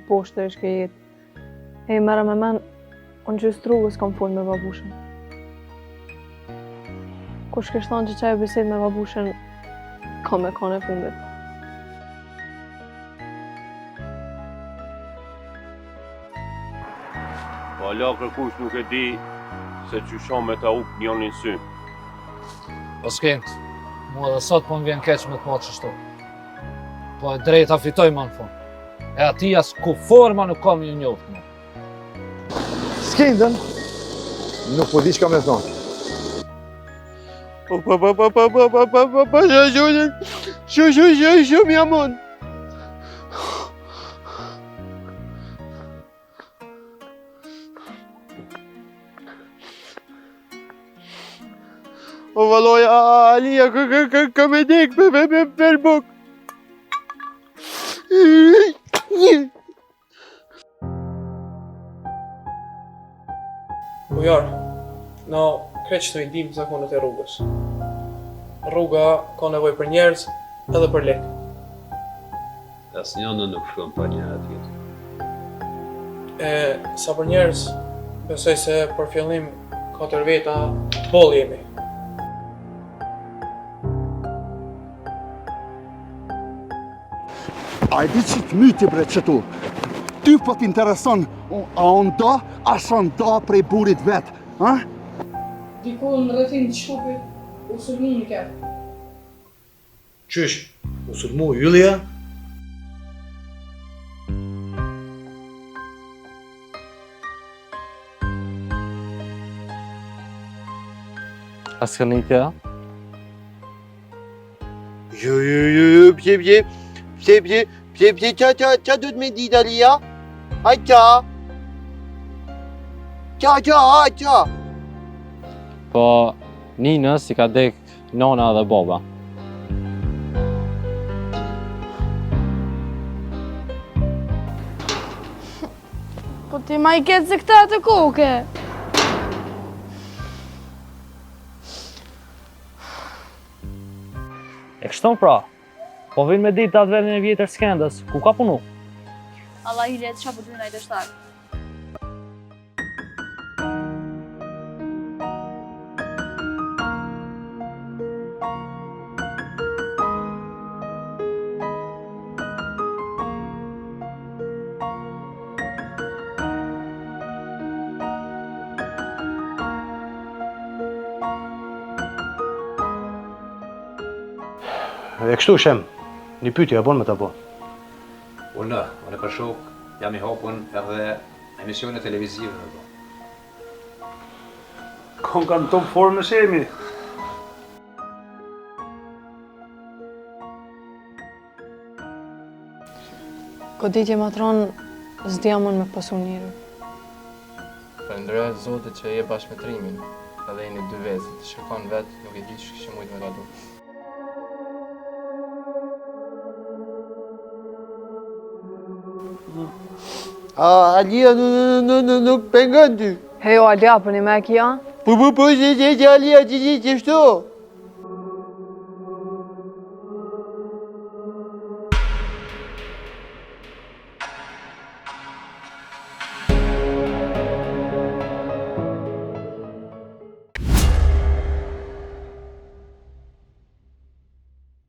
poshtë është ke jetë. E mera me men, unë gjysë rrugës kam folë me babushën. Kush kështë thonë që qaj bisedë me babushën, ka me kanë e fundit. Hala kërkush nuk e di se qysha me ta up njonin sy. Po s'kent, mua dhe sot po m'vjen keq me t'ma qështu. Po e drejta fitoj ma në fund. E ati as ku forma nuk kam një njoftë mu. S'kendën, nuk po di çka me thonë. Shumë jamon. O valloj, Alia, ka me dek për buk. Bujar, na kreq të i dim zakonet e rrugës. Rruga ka nevoj për njerëz edhe për lek. Asnjëna nuk shkon pa njëra tjetër. E sa për njerëz, besoj se për fillim 4 veta boll jemi. A e di që të myti bre qëtu? Ty po t'intereson, a nda, a sa nda prej burit vetë, ha? Diku në rrethin të shkupit, u sulmu një kërë. Qysh, u sulmu Julia? A s'ka një tja? Jo, pse, qa du të me dit, Alia? Aj, qa? Po, Ninës si ka dek nona dhe baba. Po ti ma i ketë se këta të koke. E kështon pra, po vinë me ditë atë vendin e vjetër Skendës, ku ka punu? Allah i letë qa po të vina i dështarë. E kështu shem, një pyetje a bon me ta bo. Unë për shok, jam i hapun edhe emisione televizive me bo. Kon kanë top formë në shemi. Goditje matron, s'dja mund me pasu njëri. Përndërë Zotit që je bashkëmetrimin, edhe jeni 2 vezit, shikon vetë, nuk e di që kishë mujtë me gadu. Alia, nuk pengon ty. Hejo, Alia, për një me kia? Po, Alia, që shto?